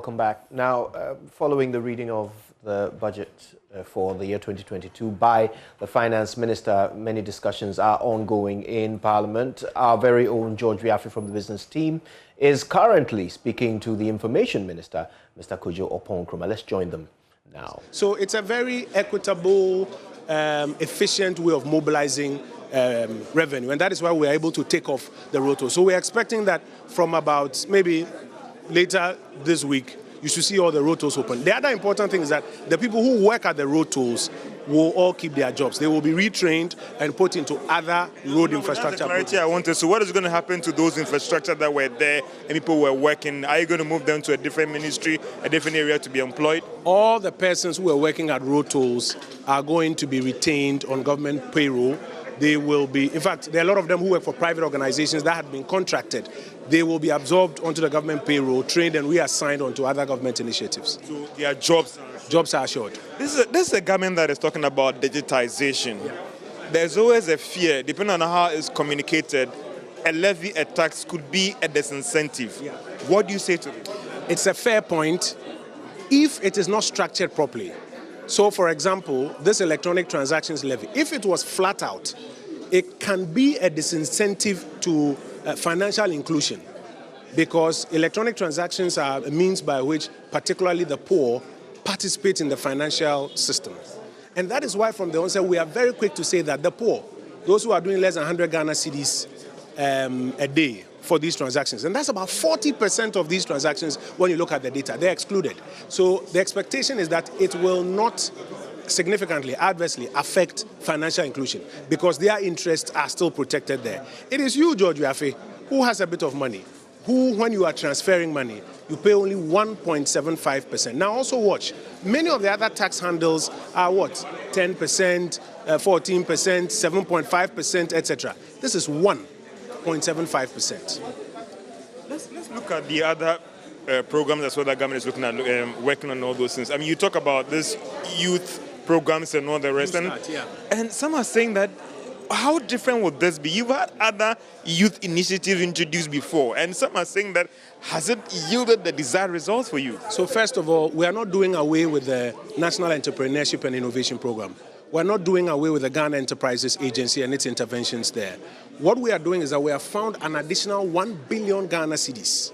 welcome back. Now, following the reading of the budget for the year 2022 by the Finance Minister, many discussions are ongoing in Parliament. Our very own George Riafi from the business team is currently speaking to the Information Minister, Mr. Kojo Oppong-Nkrumah. Let's join them now. So it's a very equitable, efficient way of mobilizing revenue, and that is why we're able to take off the road toll. So we're expecting that from about maybe later this week, you should see all the road tolls open. The other important thing is that the people who work at the road tolls will all keep their jobs. They will be retrained and put into other road infrastructure. That's the clarity I wanted. So what is going to happen to those infrastructure that were there and people were working? Are you going to move them to a different ministry, a different area to be employed? All the persons who are working at road tolls are going to be retained on government payroll. They will be, in fact, there are a lot of them who work for private organizations that had been contracted. They will be absorbed onto the government payroll, trained and reassigned onto other government initiatives. So their jobs are assured. This is a government that is talking about digitization. Yeah. There's always a fear, depending on how it's communicated, a levy, a tax could be a disincentive. Yeah. What do you say to it? It's a fair point if it is not structured properly. So, for example, this electronic transactions levy, if it was flat out, it can be a disincentive to financial inclusion, because electronic transactions are a means by which particularly the poor participate in the financial system. And that is why from the onset we are very quick to say that the poor, those who are doing less than 100 Ghana cedis a day for these transactions, and that's about 40% of these transactions when you look at the data, they're excluded. So the expectation is that it will not significantly, adversely affect financial inclusion because their interests are still protected there. It is you, George Riafi, who has a bit of money, who, when you are transferring money, you pay only 1.75%. Now also watch, many of the other tax handles are what? 10%, 14%, 7.5%, etc. This is 1.75%. Let's look at the other programs as well that government is looking at, working on all those things. I mean, you talk about this youth programs and all the rest, and some are saying that how different would this be? You've had other youth initiatives introduced before, and some are saying that has it yielded the desired results for you? So first of all, we are not doing away with the National Entrepreneurship and Innovation Program. We're not doing away with the Ghana Enterprises Agency and its interventions there. What we are doing is that we have found an additional 1 billion Ghana cedis,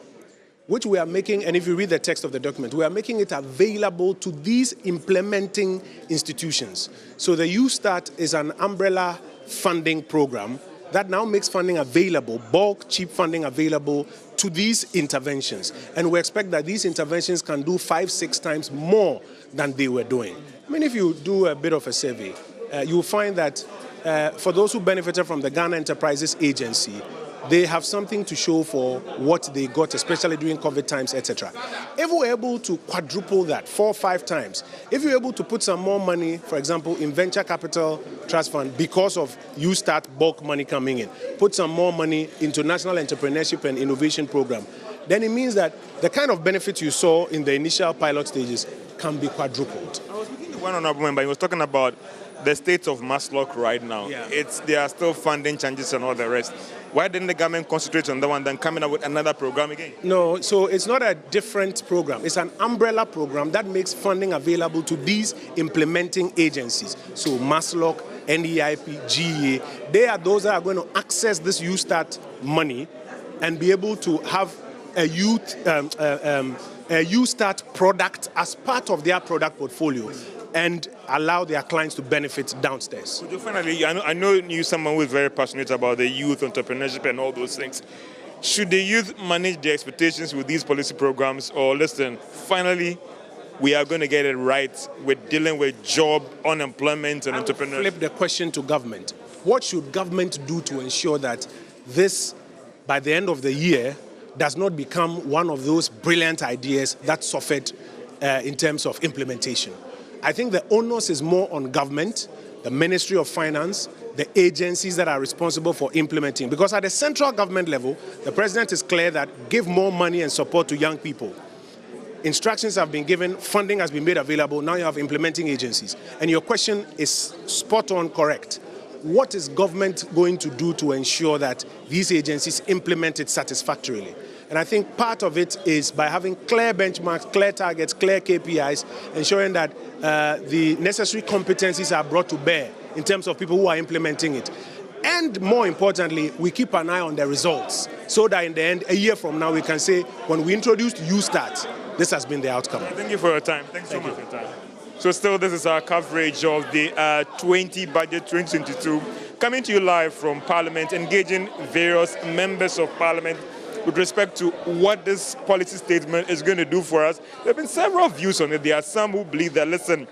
which we are making, and if you read the text of the document, we are making it available to these implementing institutions. So the YouStart is an umbrella funding program that now makes funding available, bulk, cheap funding available to these interventions. And we expect that these interventions can do 5-6 times more than they were doing. I mean, if you do a bit of a survey, you'll find that for those who benefited from the Ghana Enterprises Agency, they have something to show for what they got, especially during COVID times, etc. If we're able to quadruple that 4 or 5 times, if you're able to put some more money, for example, in venture capital trust fund because of YouStart bulk money coming in, put some more money into National Entrepreneurship and Innovation Program, then it means that the kind of benefit you saw in the initial pilot stages can be quadrupled. I was looking at one honorable member, he was talking about the state of Maslock right now. Yeah. There are still funding changes and all the rest. Why didn't the government concentrate on that one than coming up with another program again? No, so it's not a different program. It's an umbrella program that makes funding available to these implementing agencies. So Maslock, NEIP, GEA, they are those that are going to access this YouStart money and be able to have a YouStart product as part of their product portfolio and allow their clients to benefit downstairs. So finally, I know you're someone who is very passionate about the youth entrepreneurship and all those things. Should the youth manage their expectations with these policy programs, or listen, finally, we are going to get it right with dealing with job, unemployment, and entrepreneurship? Flip the question to government. What should government do to ensure that this, by the end of the year, does not become one of those brilliant ideas that suffered in terms of implementation? I think the onus is more on government, the Ministry of Finance, the agencies that are responsible for implementing. Because at the central government level, the president is clear that give more money and support to young people. Instructions have been given, funding has been made available, now you have implementing agencies. And your question is spot on correct. What is government going to do to ensure that these agencies implement it satisfactorily? And I think part of it is by having clear benchmarks, clear targets, clear KPIs, ensuring that the necessary competencies are brought to bear in terms of people who are implementing it. And more importantly, we keep an eye on the results so that in the end, a year from now, we can say, when we introduced YouStart, this has been the outcome. Thank you for your time. Thanks so much for your time. So still, this is our coverage of the 20 Budget 2022, coming to you live from Parliament, engaging various members of Parliament with respect to what this policy statement is going to do for us. There have been several views on it. There are some who believe that, listen,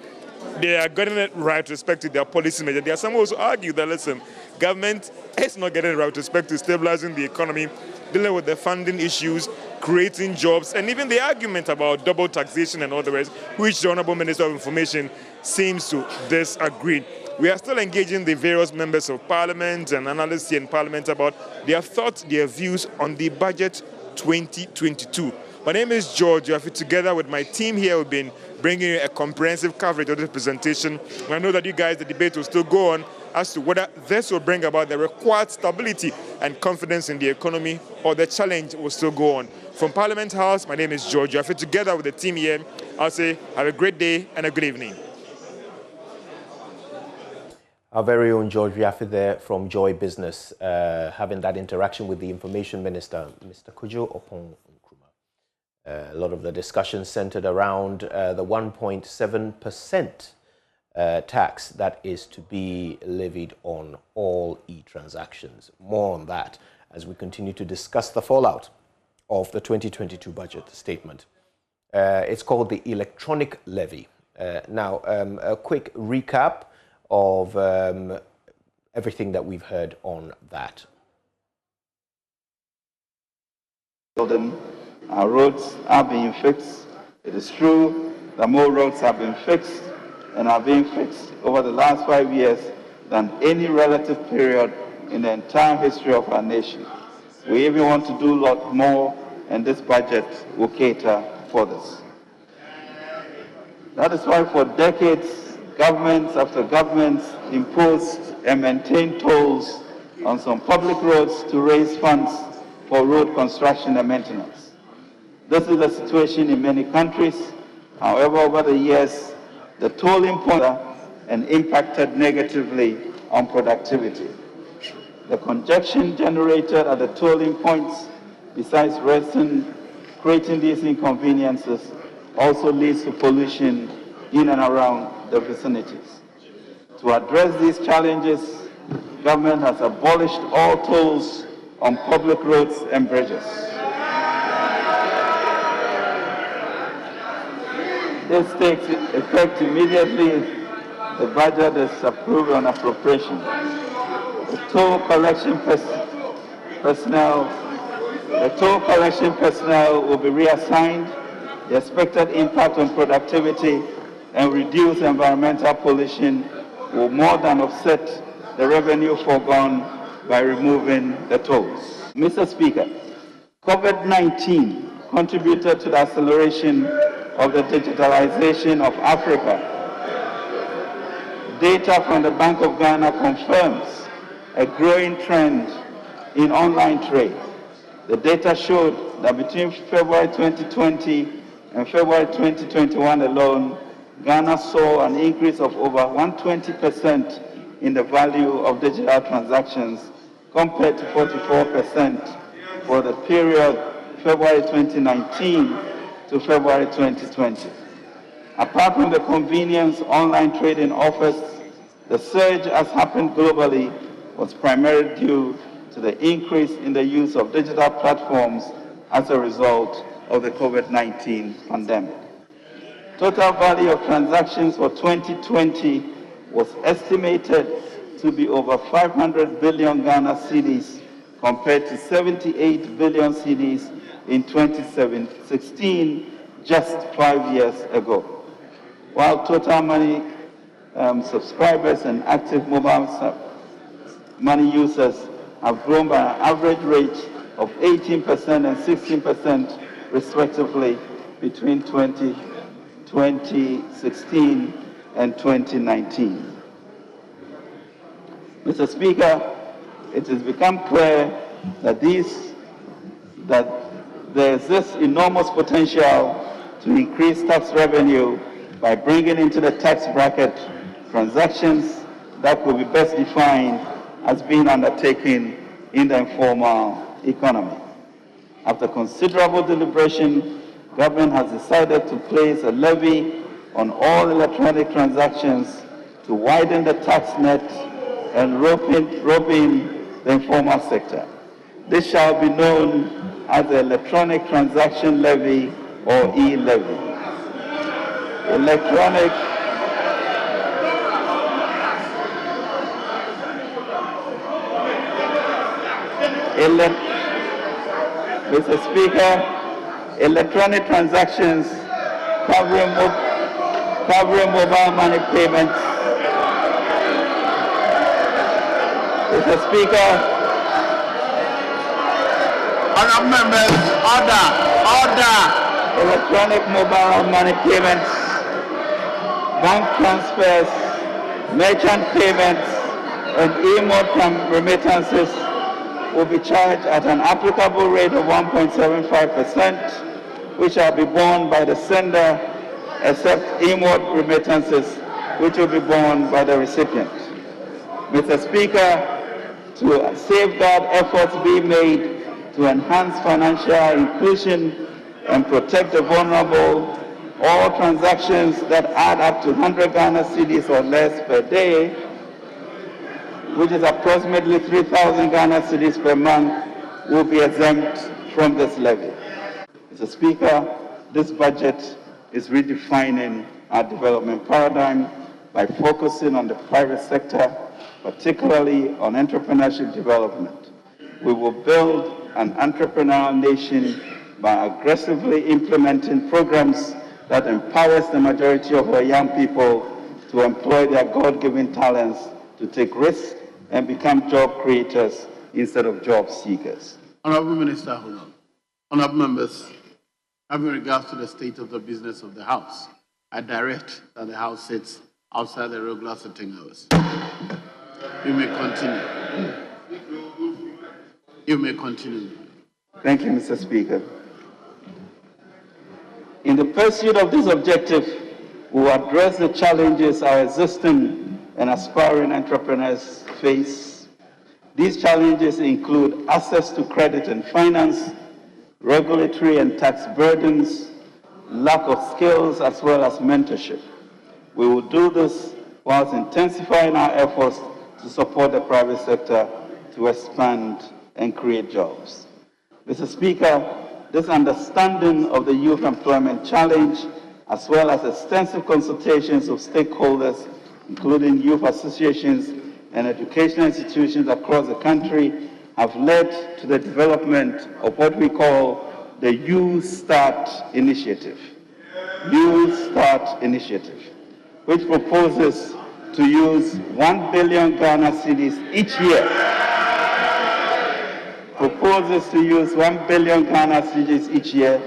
they are getting it right with respect to their policy measure. There are some who also argue that, listen, government is not getting it right with respect to stabilizing the economy, dealing with the funding issues, creating jobs, and even the argument about double taxation and all the rest, which the Honourable Minister of Information seems to disagree. We are still engaging the various members of Parliament and analysts here in Parliament about their thoughts, their views on the Budget 2022. My name is George. Together with my team here, we've been bringing you a comprehensive coverage of this presentation. And I know that you guys, the debate will still go on as to whether this will bring about the required stability and confidence in the economy, or the challenge will still go on. From Parliament House, my name is George. Together with the team here, I'll say have a great day and a good evening. Our very own George Riafi there from Joy Business, having that interaction with the Information Minister, Mr. Kojo Opon Nkrumah. A lot of the discussion centered around the 1.7% tax that is to be levied on all e-transactions. More on that as we continue to discuss the fallout of the 2022 budget statement. It's called the electronic levy. Now, a quick recap of everything that we've heard on that. Our roads are being fixed. It is true that more roads have been fixed and are being fixed over the last 5 years than any relative period in the entire history of our nation. We even want to do a lot more, and this budget will cater for this. That is why for decades, governments after governments imposed and maintained tolls on some public roads to raise funds for road construction and maintenance. This is the situation in many countries. However, over the years, the tolling point and impacted negatively on productivity. The congestion generated at the tolling points, besides creating these inconveniences, also leads to pollution in and around the vicinities. To address these challenges, government has abolished all tolls on public roads and bridges. This takes effect immediately the budget is approved on appropriation. The toll collection personnel will be reassigned. The expected impact on productivity and reduce environmental pollution will more than offset the revenue foregone by removing the tolls. Mr. Speaker, COVID-19 contributed to the acceleration of the digitalization of Africa. Data from the Bank of Ghana confirms a growing trend in online trade. The data showed that between February 2020 and February 2021 alone, Ghana saw an increase of over 120% in the value of digital transactions compared to 44% for the period February 2019 to February 2020. Apart from the convenience online trading offers, the surge has happened globally was primarily due to the increase in the use of digital platforms as a result of the COVID-19 pandemic. Total value of transactions for 2020 was estimated to be over 500 billion Ghana cedis compared to 78 billion cedis in 2016, just 5 years ago. While total money subscribers and active mobile money users have grown by an average rate of 18% and 16% respectively between 2016 and 2019. Mr. Speaker, it has become clear that there exists enormous potential to increase tax revenue by bringing into the tax bracket transactions that could be best defined as being undertaken in the informal economy. After considerable deliberation, government has decided to place a levy on all electronic transactions to widen the tax net and rope in the informal sector. This shall be known as the Electronic Transaction Levy or e-levy. Mr. Speaker, electronic transactions covering mobile money payments. Mr. Speaker, honourable members, order. Electronic mobile money payments, bank transfers, merchant payments, and e-mode remittances will be charged at an applicable rate of 1.75%, which shall be borne by the sender, except e-mode remittances, which will be borne by the recipient. Mr. Speaker, to safeguard efforts be made to enhance financial inclusion and protect the vulnerable, all transactions that add up to 100 Ghana cedis or less per day, which is approximately 3,000 Ghana cedis per month, will be exempt from this levy. Mr. Speaker, this budget is redefining our development paradigm by focusing on the private sector, particularly on entrepreneurship development. We will build an entrepreneurial nation by aggressively implementing programs that empowers the majority of our young people to employ their God-given talents to take risks and become job creators instead of job seekers. Honourable Minister, honourable members, having regards to the state of the business of the House, I direct that the House sits outside the regular sitting hours. You may continue. You may continue. Thank you, Mr. Speaker. In the pursuit of this objective, we will address the challenges our existing and aspiring entrepreneurs face. These challenges include access to credit and finance, regulatory and tax burdens, lack of skills, as well as mentorship. We will do this whilst intensifying our efforts to support the private sector to expand and create jobs. Mr. Speaker, this understanding of the youth employment challenge, as well as extensive consultations of stakeholders, including youth associations and educational institutions across the country, have led to the development of what we call the YouStart initiative. YouStart initiative, which proposes to use 1 billion Ghana cedis each year. Proposes to use 1 billion Ghana cedis each year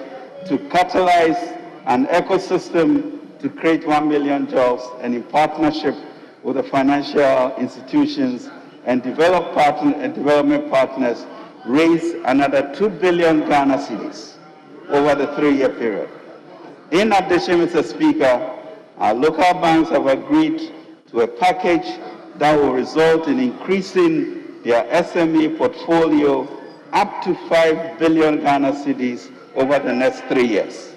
to catalyze an ecosystem to create 1 million jobs, and in partnership with the financial institutions and development partners, raise another 2 billion Ghana cedis over the 3-year period. In addition, Mr. Speaker, our local banks have agreed to a package that will result in increasing their SME portfolio up to 5 billion Ghana cedis over the next 3 years.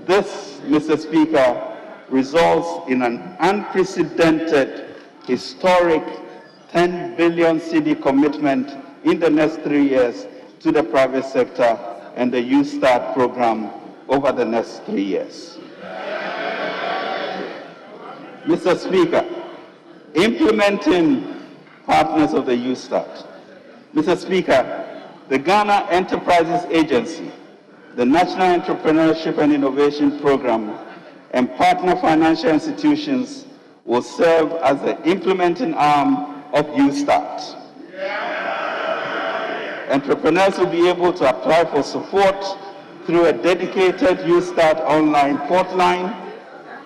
This, Mr. Speaker, results in an unprecedented, historic 10 billion cedi commitment in the next 3 years to the private sector and the YouStart program over the next 3 years. Mr. Speaker, implementing partners of the YouStart. Mr. Speaker, the Ghana Enterprises Agency, the National Entrepreneurship and Innovation Program, and partner financial institutions will serve as the implementing arm of YouStart. Entrepreneurs will be able to apply for support through a dedicated YouStart online portline.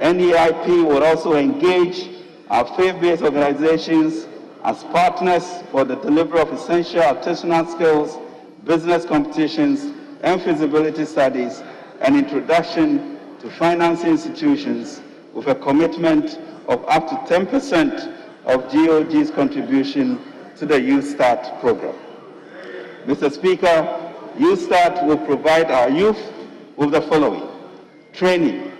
NEIP will also engage our faith-based organizations as partners for the delivery of essential artisanal skills business competitions and feasibility studies, and introduction to financing institutions with a commitment of up to 10% of GOG's contribution to the YouStart program. Mr. Speaker, YouStart will provide our youth with the following: training,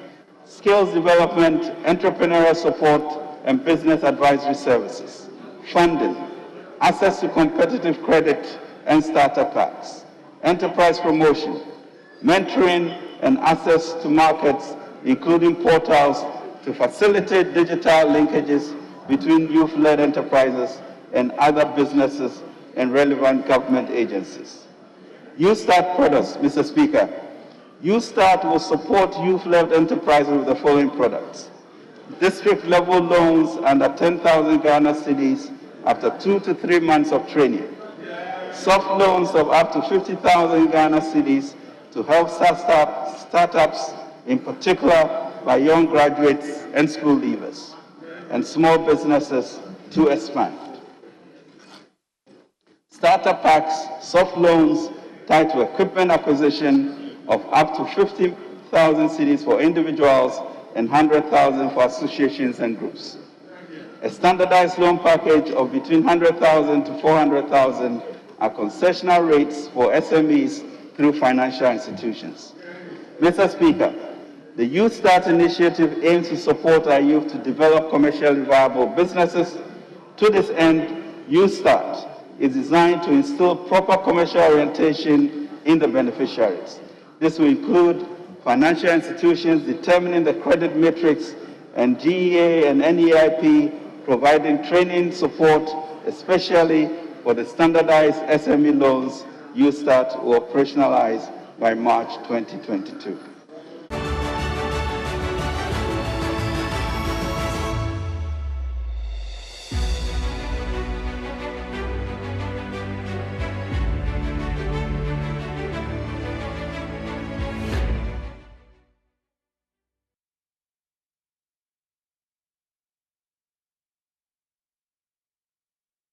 skills development, entrepreneurial support, and business advisory services, funding, access to competitive credit and startup packs, enterprise promotion, mentoring, and access to markets, including portals to facilitate digital linkages between youth-led enterprises and other businesses and relevant government agencies. YouStart products, Mr. Speaker. YouStart will support youth-led enterprises with the following products: district-level loans under 10,000 Ghana cedis after 2 to 3 months of training, soft loans of up to 50,000 Ghana cedis to help startups, in particular by young graduates and school leavers, and small businesses to expand. Startup packs, soft loans tied to equipment acquisition of up to 50,000 cedis for individuals and 100,000 for associations and groups. A standardized loan package of between 100,000 to 400,000 are concessional rates for SMEs through financial institutions. Mr. Speaker, the YouStart initiative aims to support our youth to develop commercially viable businesses. To this end, YouStart is designed to instill proper commercial orientation in the beneficiaries. This will include financial institutions determining the credit matrix and GEA and NEIP providing training support, especially for the standardized SME loans YouStart will operationalize by March 2022.